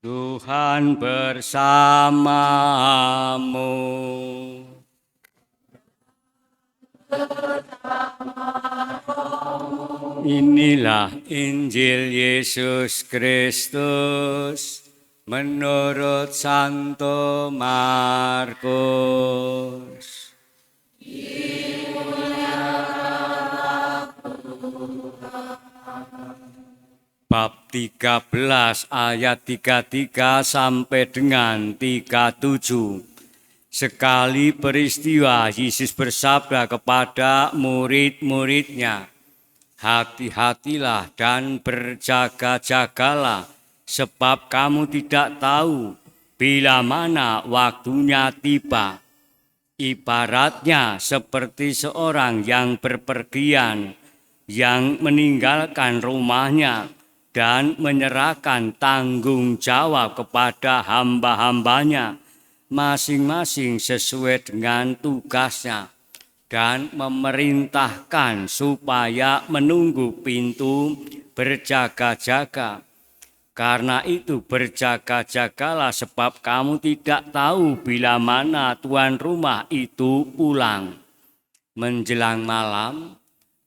Tuhan bersamamu. Inilah Injil Yesus Kristus menurut Santo Markus. Bab 13 ayat 33 sampai dengan 37. Sekali peristiwa Yesus bersabda kepada murid-muridnya, "Hati-hatilah dan berjaga-jagalah, sebab kamu tidak tahu bila mana waktunya tiba. Ibaratnya seperti seorang yang berpergian, yang meninggalkan rumahnya dan menyerahkan tanggung jawab kepada hamba-hambanya, masing-masing sesuai dengan tugasnya, dan memerintahkan supaya menunggu pintu berjaga-jaga. Karena itu berjaga-jagalah, sebab kamu tidak tahu bila mana tuan rumah itu pulang, menjelang malam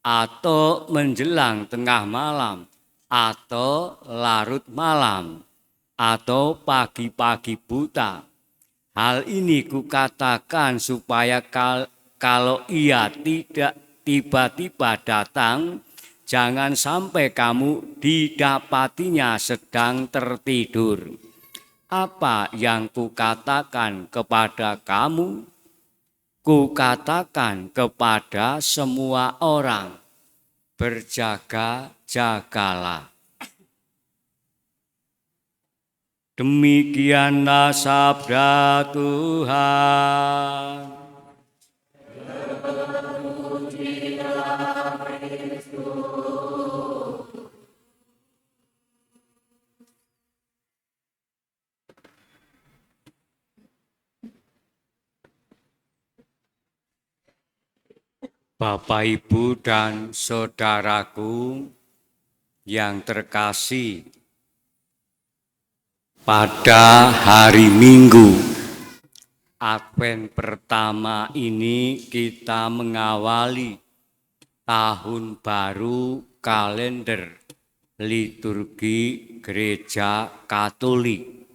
atau menjelang tengah malam atau larut malam atau pagi-pagi buta. Hal ini kukatakan supaya kalau ia tidak tiba-tiba datang, jangan sampai kamu didapatinya sedang tertidur. Apa yang kukatakan kepada kamu, kukatakan kepada semua orang, berjaga-jagalah." Demikianlah sabda Tuhan. Bapak, Ibu, dan saudaraku yang terkasih, pada hari Minggu Advent pertama ini kita mengawali tahun baru kalender liturgi Gereja Katolik.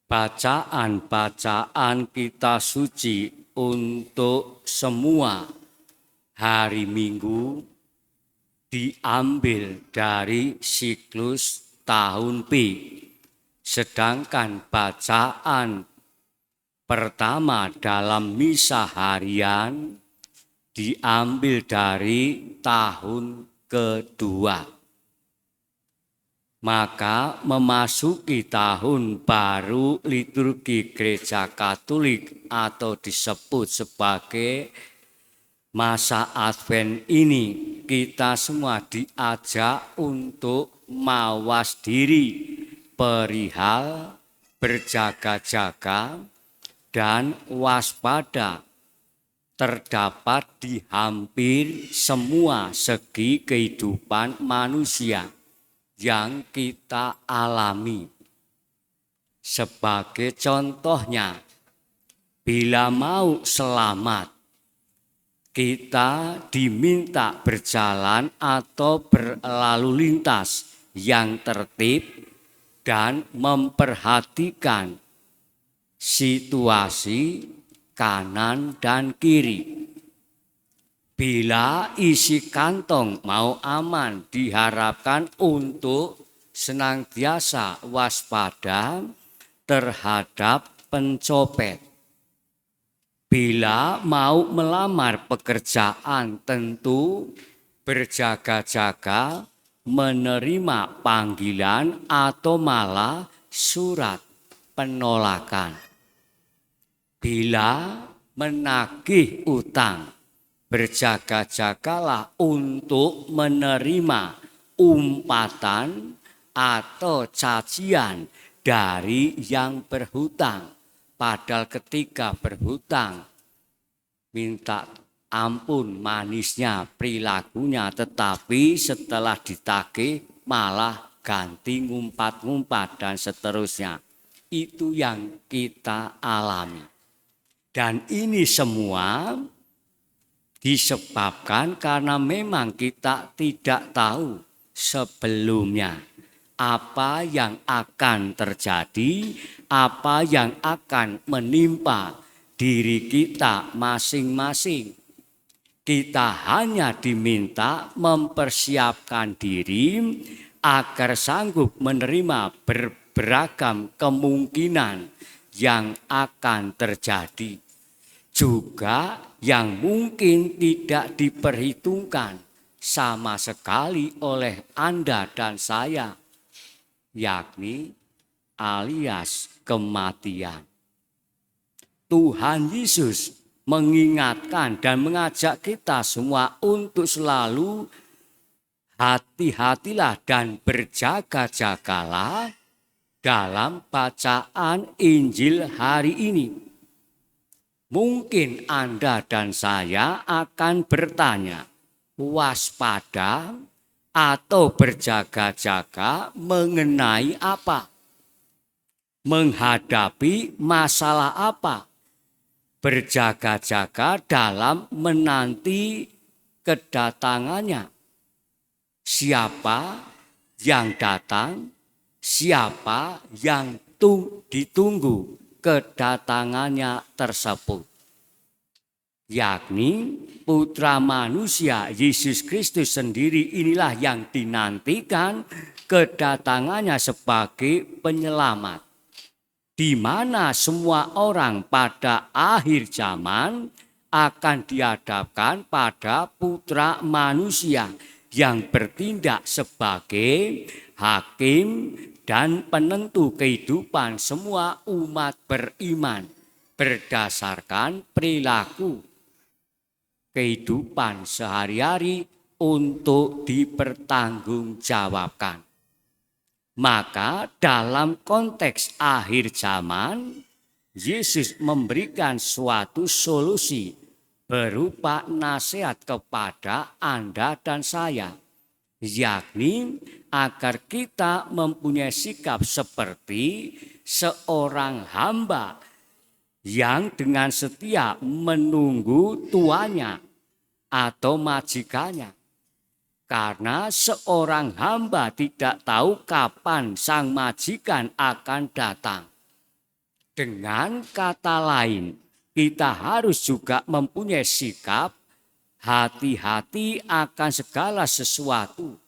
Bacaan-bacaan kita suci untuk semua hari Minggu diambil dari siklus tahun P. Sedangkan bacaan pertama dalam misa harian diambil dari tahun kedua. Maka memasuki tahun baru liturgi Gereja Katolik atau disebut sebagai masa Advent ini, kita semua diajak untuk mawas diri perihal berjaga-jaga dan waspada terdapat di hampir semua segi kehidupan manusia yang kita alami. Sebagai contohnya, bila mau selamat, kita diminta berjalan atau berlalu lintas yang tertib dan memperhatikan situasi kanan dan kiri. Bila isi kantong mau aman, diharapkan untuk senantiasa waspada terhadap pencopet. Bila mau melamar pekerjaan, tentu berjaga-jaga menerima panggilan atau malah surat penolakan. Bila menagih utang, berjaga-jagalah untuk menerima umpatan atau cacian dari yang berhutang. Padahal ketika berhutang, minta ampun manisnya perilakunya, tetapi setelah ditagih malah ganti ngumpat-ngumpat dan seterusnya. Itu yang kita alami. Dan ini semua disebabkan karena memang kita tidak tahu sebelumnya apa yang akan terjadi, apa yang akan menimpa diri kita masing-masing. Kita hanya diminta mempersiapkan diri agar sanggup menerima beragam kemungkinan yang akan terjadi. Juga yang mungkin tidak diperhitungkan sama sekali oleh Anda dan saya, yakni alias kematian. Tuhan Yesus mengingatkan dan mengajak kita semua untuk selalu hati-hatilah dan berjaga-jagalah dalam bacaan Injil hari ini. Mungkin Anda dan saya akan bertanya, waspada atau berjaga-jaga mengenai apa? Menghadapi masalah apa? Berjaga-jaga dalam menanti kedatangannya. Siapa yang datang? Siapa yang ditunggu kedatangannya tersebut? Yakni Putra Manusia Yesus Kristus sendiri, inilah yang dinantikan kedatangannya sebagai penyelamat. Di mana semua orang pada akhir zaman akan dihadapkan pada Putra Manusia yang bertindak sebagai hakim dan penentu kehidupan semua umat beriman berdasarkan perilaku kehidupan sehari-hari untuk dipertanggungjawabkan. Maka dalam konteks akhir zaman, Yesus memberikan suatu solusi berupa nasihat kepada Anda dan saya, yakni agar kita mempunyai sikap seperti seorang hamba yang dengan setia menunggu tuannya atau majikannya. Karena seorang hamba tidak tahu kapan sang majikan akan datang. Dengan kata lain, kita harus juga mempunyai sikap hati-hati akan segala sesuatu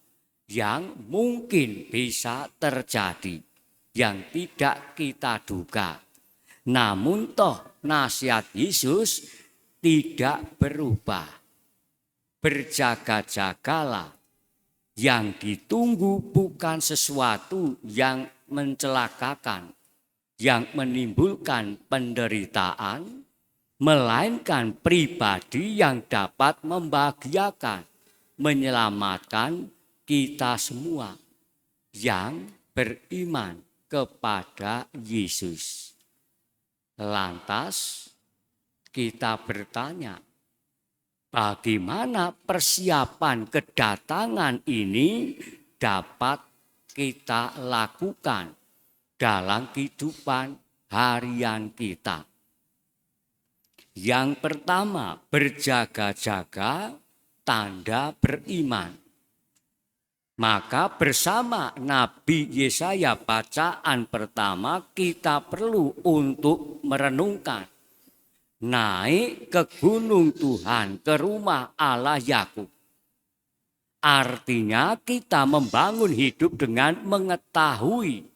yang mungkin bisa terjadi, yang tidak kita duga. Namun toh nasihat Yesus tidak berubah. Berjaga-jagalah, yang ditunggu bukan sesuatu yang mencelakakan, yang menimbulkan penderitaan, melainkan pribadi yang dapat membahagiakan, menyelamatkan kita semua yang beriman kepada Yesus. Lantas kita bertanya, bagaimana persiapan kedatangan ini dapat kita lakukan dalam kehidupan harian kita? Yang pertama, berjaga-jaga tanda beriman. Maka bersama Nabi Yesaya bacaan pertama kita perlu untuk merenungkan. Naik ke gunung Tuhan, ke rumah Allah Yakub. Artinya kita membangun hidup dengan mengetahui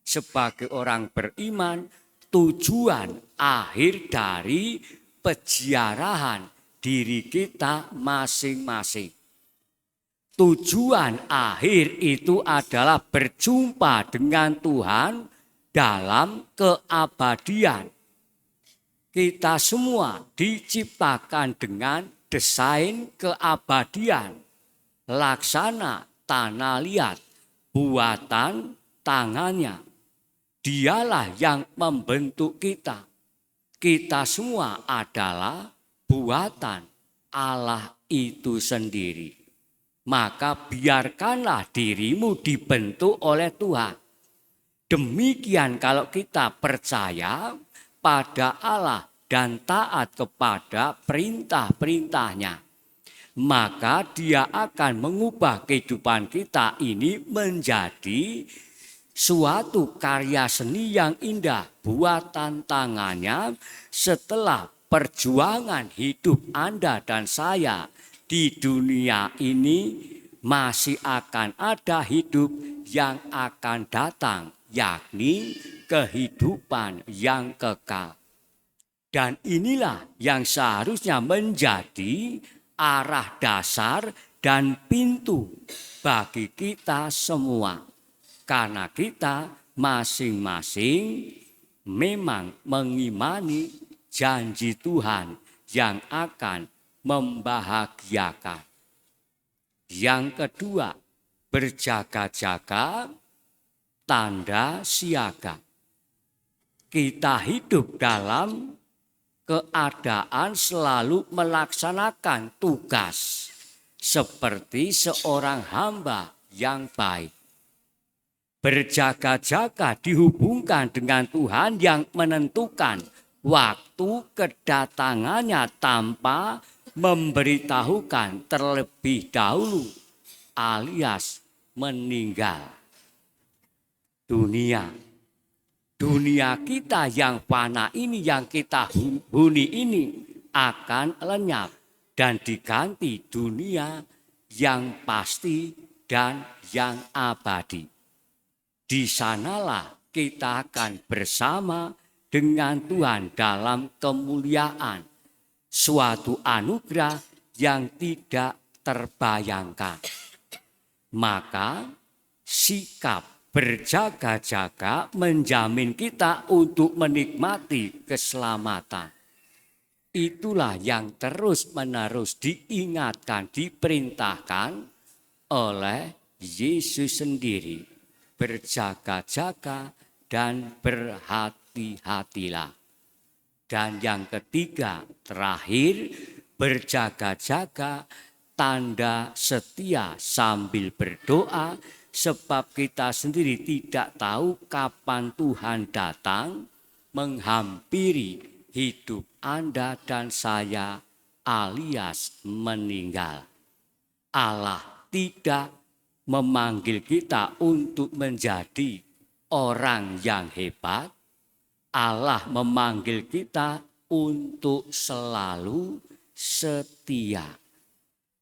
sebagai orang beriman tujuan akhir dari peziarahan diri kita masing-masing. Tujuan akhir itu adalah berjumpa dengan Tuhan dalam keabadian. Kita semua diciptakan dengan desain keabadian, laksana tanah liat, buatan tangannya. Dialah yang membentuk kita. Kita semua adalah buatan Allah itu sendiri. maka biarkanlah dirimu dibentuk oleh Tuhan. Demikian kalau kita percaya pada Allah dan taat kepada perintah-perintahnya, maka Dia akan mengubah kehidupan kita ini menjadi suatu karya seni yang indah buatan tangannya. Setelah perjuangan hidup Anda dan saya di dunia ini, masih akan ada hidup yang akan datang, yakni kehidupan yang kekal. Dan inilah yang seharusnya menjadi arah dasar dan pintu bagi kita semua. Karena kita masing-masing memang mengimani janji Tuhan yang akan membahagiakan. Yang kedua, berjaga-jaga, tanda siaga. Kita hidup dalam keadaan selalu melaksanakan tugas seperti seorang hamba yang baik. Berjaga-jaga dihubungkan dengan Tuhan yang menentukan waktu kedatangannya tanpa memberitahukan terlebih dahulu alias meninggal. Dunia kita yang fana ini, yang kita huni ini akan lenyap dan diganti dunia yang pasti dan yang abadi. Di sanalah kita akan bersama dengan Tuhan dalam kemuliaan, suatu anugerah yang tidak terbayangkan. Maka sikap berjaga-jaga menjamin kita untuk menikmati keselamatan. Itulah yang terus-menerus diingatkan, diperintahkan oleh Yesus sendiri. Berjaga-jaga dan berhati-hatilah. Dan yang ketiga, terakhir, berjaga-jaga, tanda setia sambil berdoa, sebab kita sendiri tidak tahu kapan Tuhan datang menghampiri hidup Anda dan saya alias meninggal. Allah tidak memanggil kita untuk menjadi orang yang hebat. Allah memanggil kita untuk selalu setia.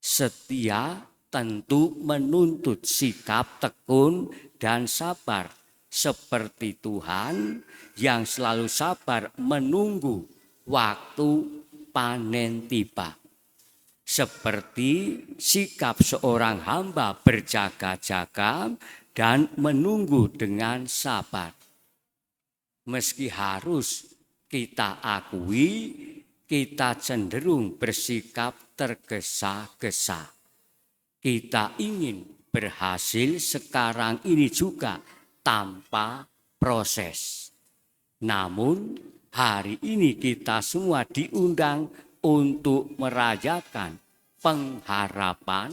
Setia tentu menuntut sikap tekun dan sabar, seperti Tuhan yang selalu sabar menunggu waktu panen tiba. Seperti sikap seorang hamba berjaga-jaga dan menunggu dengan sabar. Meski harus kita akui, kita cenderung bersikap tergesa-gesa. Kita ingin berhasil sekarang ini juga tanpa proses. Namun hari ini kita semua diundang untuk merayakan pengharapan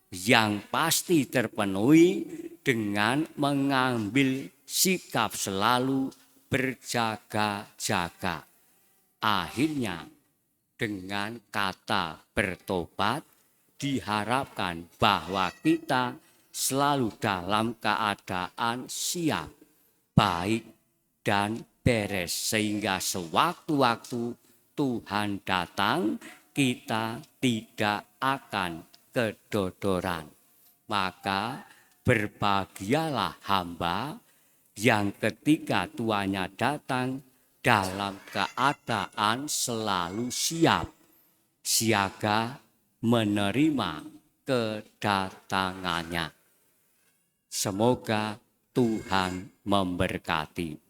yang pasti terpenuhi dengan mengambil sikap selalu berjaga-jaga. Akhirnya dengan kata bertobat, diharapkan bahwa kita selalu dalam keadaan siap, baik dan beres, sehingga sewaktu-waktu Tuhan datang, kita tidak akan kedodoran. Maka berbahagialah hamba yang ketika tuannya datang dalam keadaan selalu siap, siaga menerima kedatangannya. Semoga Tuhan memberkati.